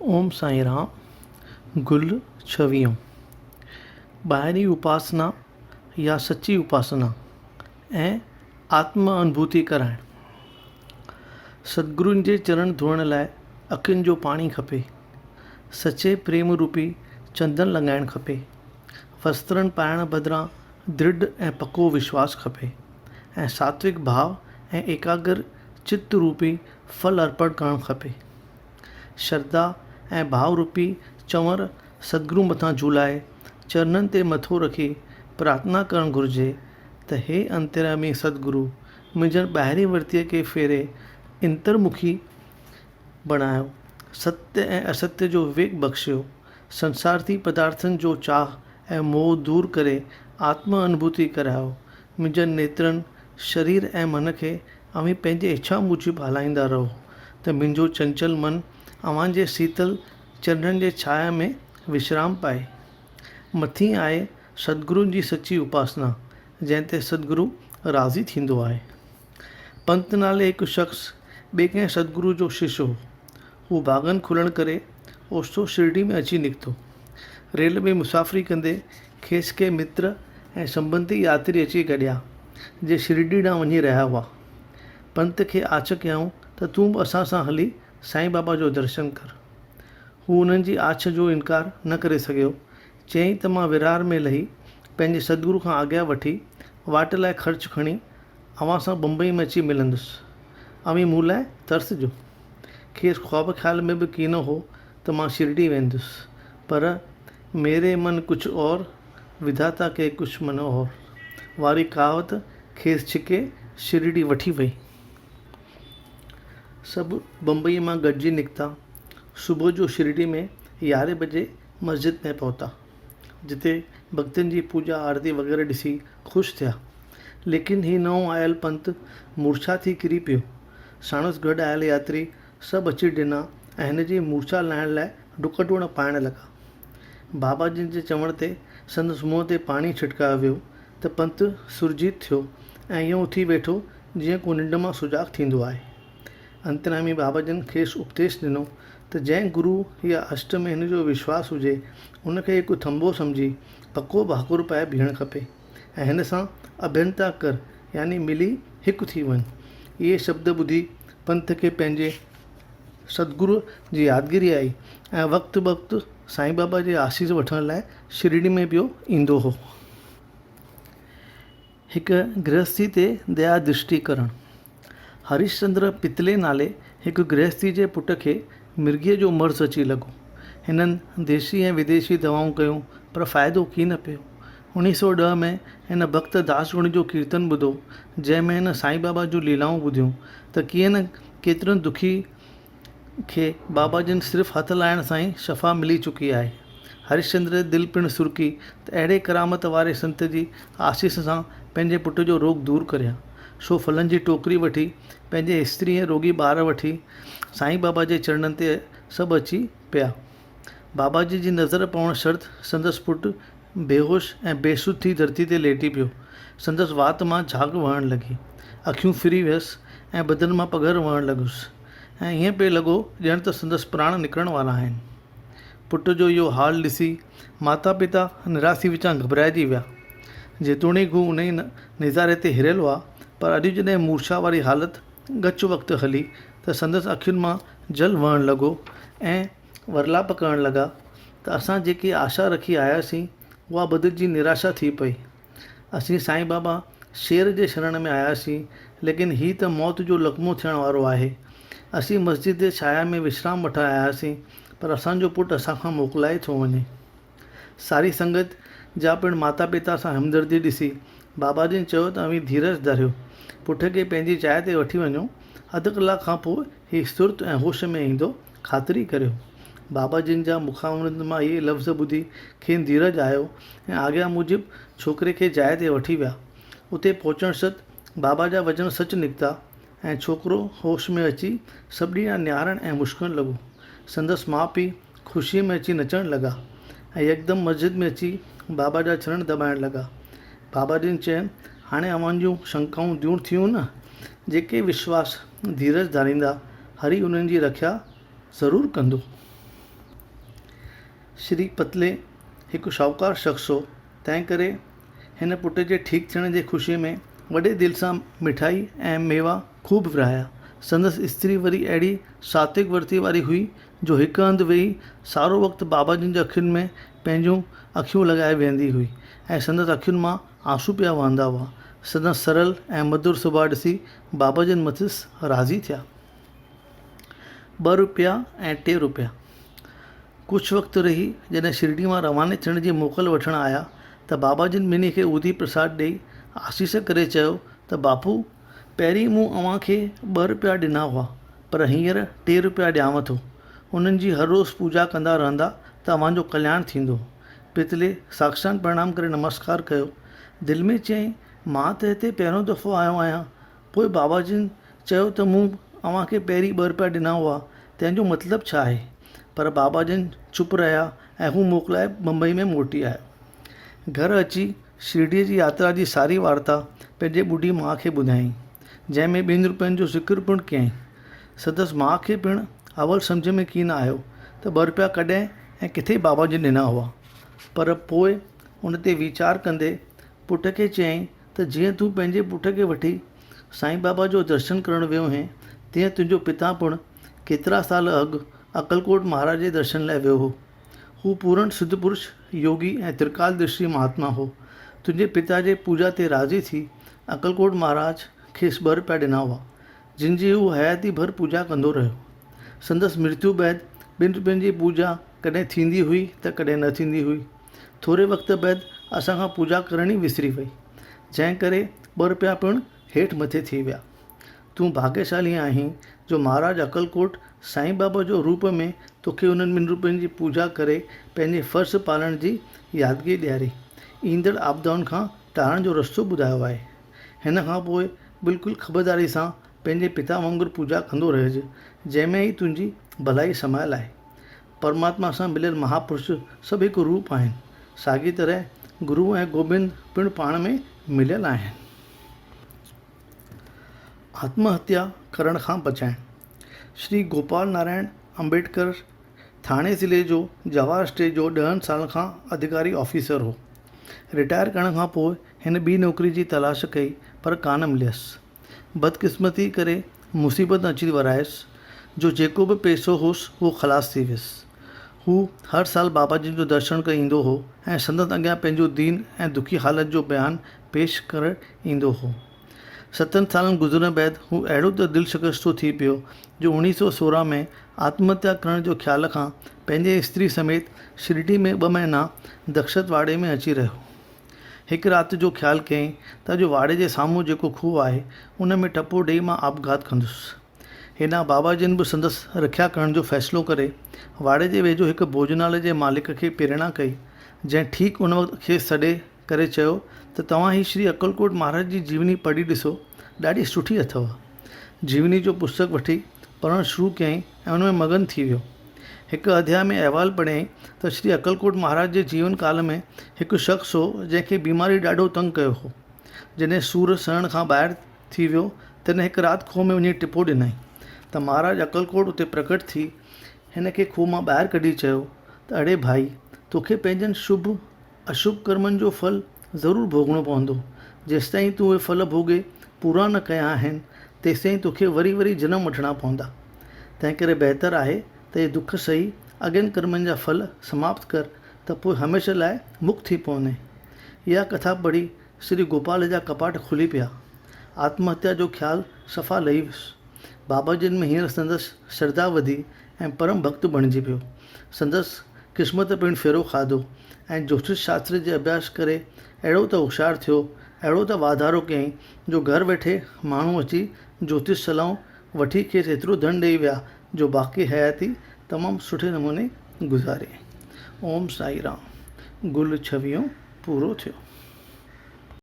ओम साईं राम। गुल छवियों। ॿाहिरी उपासना या सच्ची उपासना ऐं आत्म अनुभूति कराइणु। सतगुरुनि जे चरण धोइण लाइ अखियुनि जो पाणी खपे। सचे प्रेम रूपी चंदन लॻाइणु खपे। वस्त्रनि पाइण बदिरां दृढ़ ऐं पको विश्वास खपे ऐं सात्विक भाव ऐं एकाग्र चित्त रूपी फल अर्पण करणु खपे। श्रद्धा ऐं भाव रूपी चंवर सतगुरु मथां झूलाए चरणनि ते मथो रखी प्रार्थना करणु घुरिजे त हे अंतर्यामी सतगुरु, मुंहिंजो ॿाहिरीं वृत्तीअ खे फेरे अंतर्मुखी बणायो, सत्य ऐं असत्य जो विवेक बख़्शियो, संसारी पदार्थनि जो चाह ऐं मोह दूर करे आत्म अनुभूति करायो। मुंहिंजनि नेत्रनि, शरीर ऐं मन खे अव्हां पंहिंजे इच्छा मूजिबि हलाईंदा रहो त मुंहिंजो चंचल मन अव्हां जे शीतल चरणनि जे छाया में विश्राम पाए। मथीं आहे सतगुरुनि जी सची उपासना, जंहिं ते सतगुरु राज़ी थींदो आहे। पंत नाले हिकु शख़्स ॿिए कंहिं सतगुरु जो शिष्य हो। हू बाग़नि खुलण करे ओचितो शिरडी में अची निकितो। रेल में मुसाफ़िरी कंदे खेसि के मित्र ऐं संबंधी यात्री अची गॾिया जे शिरडी ॾांहुं वञी रहिया हुआ। पंत खे आछ कयऊं त तूं बि असां सां हली साईं बाबा जो दर्शन कर। हू उन्हनि जी आछ जो इनकार न करे सघियो। चयईं त मां विरार में लही पंहिंजे सतगुरु खां आज्ञा वठी वाट लाइ ख़र्चु खणी अव्हां सां बम्बई में अची मिलंदुसि। अव्हीं मूं लाइ तरसजो। खेसि ख़्वाब ख़्याल में बि कीन हो त मां शिरडी वेंदुसि, पर मेरे मन कुझु और, विधाता के कुझु मन और वारी कहावत खेसि छिके शिरडी वठी वई। सभु बम्बई मां गॾिजी निकिता। सुबुह जो शिरडी में 11 बजे मस्जिद में पहुता, जिते भक्तनि जी पूजा आरती वग़ैरह ॾिसी ख़ुशि थिया। लेकिन ही नओं आयल पंत मूर्छा थी किरी पियो। साणुसि गॾु आयल यात्री सभु अची ॾिना ऐं हिन जी मूर्छा लाहिण लाइ डुक डोड़ पाइण लॻा। बाबा जिन जे चवण ते संदसि मुंहं ते पाणी छिटकायो वियो त पंत सुरजीत थियो ऐं इहो उथी वेठो जीअं को निंड मां सुजाॻ थींदो आहे। अंतर्यामी बाबा जिन खेसि उपदेश ॾिनो त जंहिं गुरु या अष्ट में हिन जो विश्वास हुजे, उनखे हिकु थंबो सम्झी पको भाकुर पाए बीहणु खपे ऐं हिन सां अभियंता कर, यानी मिली हिकु थी वञ। इहे शब्द ॿुधी पंत खे पंहिंजे सतगुरु जी यादगिरी आई ऐं वक़्तु वक़्तु साईं बाबा जे आसीस वठण लाइ शिरडी में ॿियो ईंदो हो। हिकु गृहस्थी ते दया दृष्टि करणु। हरिश्चंद्र पितले नाले हिकु गृहस्थी जे पुट खे मिर्गीअ जो मर्ज़ अची लॻो। हिननि देसी ऐं विदेशी दवाऊं कयूं, पर फ़ाइदो कीन पियो। 1910 में हिन भक्त दासगुण जो कीर्तन ॿुधो, जंहिंमें हिन साईं बाबा जूं लीलाऊं ॿुधियूं त कीअं न केतिरनि दुखी खे बाबा जिन सिर्फ़ु हथ लाइण सां ई शफ़ा मिली चुकी आहे। हरिश्चंद्र दिलि पिणु सुरकी त अहिड़े करामत वारे संत जी आसीस सां पंहिंजे पुट जो रोग दूर करियां। सो फलनि जी टोकरी वठी पंहिंजे स्त्री ऐं रोगी ॿार वठी साईं बाबा जे चरणनि ते सभु अची पिया। बाबा जी नज़र पवण शर्त संदसि पुटु बेहोश ऐं बेसुध थी धरती ते लेटी पियो। संदसि वात मां झाग वहणु लॻी, अखियूं फिरी वियसि ऐं बदन मां पघर वहणु लॻुसि ऐं ईअं पियो लॻो ॼण त संदसि प्राण निकिरण वारा आहिनि। पुट जो इहो हाल ॾिसी माता पिता निरासी विचां घबराइजी विया। जेतोणीकि हू उन ई नज़ारे ते हिरियल हुआ, पर अॼु जॾहिं मूर्छा वारी हालति गच वक़्तु हली त संदसि अखियुनि मां जल वहणु लॻो ऐं वरलाप करणु लॻा त असां जेकी आशा रखी आयासीं उहा बदिलजी निराशा थी पई। असीं साईं बाबा शेर जे शरण में आयासीं, लेकिन हीउ त मौत जो लक़मो थियण वारो आहे। असीं मस्जिद जे छाया में विश्राम वठणु आयासीं, पर असांजो पुटु असांखां मोकिलाए थो वञे। सारी संगत जा पिणु माता पिता सां हमदर्दी ॾिसी बाबा जिन चयो त अव्हीं धीरज धरियो, पुट खे पंहिंजी जाइ ते वठी वञो। अधु कलाक खां पोइ हीउ सुर्त ऐं होश में ईंदो, ख़ातिरी करियो। बाबा जिन जा मुखावरनि मां इहे लफ़्ज़ ॿुधी खेनि धीरज आयो ऐं आज्ञा मूजिबि छोकिरे खे जाइ ते वठी विया। उते पहुचण सति बाबा जा वचन सच निकिता ऐं छोकिरो होश में अची सभु ॾींहं निहारणु ऐं मुश्कणु लॻो। संदसि माउ पीउ ख़ुशीअ में अची नचणु लॻा ऐं यकदमि मस्जिद में अची बाबा जा चरण दॿाइण लॻा। बाबा जिन चयनि, हाणे अव्हां जूं शंकाऊं दूर थियूं न। जेके विश्वास धीरज धारींदा, हरी उन्हनि जी रक्षा ज़रूरु कंदो। श्री पतले हिकु शाहूकार शख़्स हो, तंहिं करे हिन पुट जे ठीकु थियण जी ख़ुशीअ में वॾे दिलि सां मिठाई ऐं मेवा खूब विरहाया। संदसि स्त्री वरी अहिड़ी सात्विक वर्ती वारी हुई जो हिकु हंधि वेही सारो वक़्तु बाबा जिन जी अखियुनि में पंहिंजूं अखियूं लॻाए वेहंदी हुई ऐं संदसि अखियुनि मां आंसू पिया वहंदा हुआ। संदसि सरल ऐं मधुर सुभाउ ॾिसी बाबा जिन मथिस राज़ी थिया। 2 रुपया ऐं 3 रुपया। कुझु वक़्तु रही जॾहिं शिरडी मां रवाने थियण जी मोकल वठणु आया त बाबा जिन ॿिन्ही खे ऊधी प्रसाद ॾेई आसीस करे चयो त बापू, पहिरीं मूं अव्हां खे 2 रुपया ॾिना हुआ, पर हींअर 3 रुपया ॾियांव थो। उन्हनि जी हर रोज़ु पूॼा कंदा रहंदा त अव्हांजो कल्याण थींदो। पितले साक्षात प्रणाम करे नमस्कार कयो। दिलि में चयईं, मां त हिते पहिरियों दफ़ो आयो आहियां। पोइ बाबा जिन चयो त मूं अव्हां खे पहिरीं 2 रुपया ॾिना हुआ, तंहिंजो मतिलबु छा आहे? पर बाबा जिन चुप रहिया ऐं हू मोकिलाए मुंबई में मोटी आयो। घर अची शिरडीअ जी यात्रा जी सारी वार्ता पंहिंजे ॿुढी माउ खे ॿुधायईं, जंहिंमें 2 रुपयनि जो ज़िक्र पिणु कयईं। संदसि माउ खे पिणु अवल सम्झ में कीन आयो त 2 रुपया कॾहिं ऐं किथे बाबा जिन ॾिना हुआ। पर पोइ उन ते वीचार कंदे पुट खे चयईं त जीअं तूं पंहिंजे पुट खे वठी साईं बाबा जो दर्शन करणु वियो हैं, तीअं तुंहिंजो पिता पिणु केतिरा साल अॻु अक्कलकोट महाराज जे दर्शन लाइ वियो हो। हू पूर्ण सिद्ध पुरुष, योगी ऐं त्रिकालदर्शी महात्मा हो। तुंहिंजे पिता जे पूॼा ते राज़ी थी अक्कलकोट महाराज खेसि 2 रुपया ॾिना हुआ, जिन जी हू हयाती भर पूॼा कंदो रहियो। संदसि मृत्यु बैदि 2 रुपयनि जी पूॼा कॾहिं थींदी हुई त कॾहिं न थींदी हुई। थोरे वक़्त बैदि असांखां पूॼा करण ई विसरी वई, जंहिं करे 2 रुपया पिणु हेठि मथे थी विया। तूं भाग्यशाली आहीं जो महाराज अक्कलकोट साईं बाबा जो रूप में तोखे उन्हनि 2 रुपयनि जी पूॼा करे पंहिंजे फ़र्ज़ु पालण जी यादगिरी ॾियारी, ईंदड़ आपदाउनि खां टारण जो रस्तो ॿुधायो आहे। हिन खां पोइ बिल्कुलु ख़बरदारी सां पंहिंजे पिता वांगुरु पूॼा कंदो रहिजे, जंहिंमें ई तुंहिंजी भलाई समायल आहे। परमात्मा सां मिलियल महापुरुष सभु हिकु रूप आहिनि। साॻी तरह गुरु ऐं गोबिंद पिणु पाण में मिलियल आहिनि। आत्महत्या करण खां बचाइण। श्री गोपाल नारायण अम्बेडकर थाणे ज़िले जो जवाहर स्टेट जो 10 सालनि खां अधिकारी ऑफिसर हो। रिटायर करण खां पोइ हिन ॿी नौकरी जी तलाश कई, पर कान मिलियसि। बदकिस्मती करे मुसीबत अची वरायसि जो जेको बि पैसो हुउसि उहो ख़लास थी वियुसि। हू हर साल बाबा जी जो दर्शन करे ईंदो हो ऐं संदसि अॻियां पंहिंजो दीन ऐं दुखी हालत जो बयानु पेश करे ईंदो हो। 7 सालनि गुज़रण बैदि हू अहिड़ो त दिलि शिकस्तो थी पियो जो 1916 में आत्महत्या करण जो ख़्याल खां पंहिंजे स्त्री समेत शिरडी में 2 महीना दक्षत वाड़े में अची रहियो। हिकु राति जो ख़्यालु कयईं त जो वाड़े जे साम्हूं जेको खूह आहे उन में टपो ॾेई मां आपघात कंदुसि। हेॾां बाबा जिन बि संदसि रखिया करण जो फ़ैसिलो करे वाड़े जे वेझो हिकु भोजनालय जे मालिक खे प्रेरणा कई, जंहिं ठीकु उन वक़्तु खेसि सॾे करे चयो त तव्हां ही श्री अक्कलकोट महाराज जी जीवनी पढ़ी ॾिसो, ॾाढी सुठी अथव। जीवनी जो पुस्तक वठी पढ़णु शुरू कयईं ऐं उन में मगन थी वियो। हिकु अध्याय में अहवालु पढ़ियईं त श्री अक्कलकोट महाराज जे जीवन काल में हिकु शख़्स हो जंहिंखे बीमारी ॾाढो तंग कयो हो। जॾहिं सूर सहण खां ॿाहिरि थी वियो तॾहिं हिकु राति खूह में वञी टिपो ॾिनई त महाराज अक्कलकोट उते प्रकट थी हिन खे खूह मां ॿाहिरि कढी चयो त अड़े भाई, तोखे पंहिंजनि शुभ अशुभ कर्मनि जो फल ज़रूरु भोगणो पवंदो। जेसिताईं तूं उहे फल भोगे पूरा न कया आहिनि तेसिताईं तोखे वरी वरी जनम वठणा पवंदा। तंहिं करे बहितर आहे त इहे दुख सही अॻियनि कर्मनि जा फल समाप्त कर त पोइ हमेशह लाइ मुक्त थी पवंदे। इहा कथा पढ़ी श्री गोपाल जा कपाट खुली पिया। आत्महत्या जो ख़्यालु सफ़ा लही वियुसि। बाबा जिन में हींअर संदसि श्रद्धा वधी ऐं परम भक्त बणिजी पियो। संदसि क़िस्मत पिणु फेरो खाधो ऐं ज्योतिष शास्त्र जे अभ्यास करे अहिड़ो त होशियारु थियो, अहिड़ो त वाधारो कयईं जो घर वेठे माण्हू अची ज्योतिष सलाहूं वठी खेसि एतिरो धन ॾेई विया जो बाक़ी हयाती तमामु सुठे नमूने गुज़ारे। ओम साई राम। गुल छवियो पूरो थियो।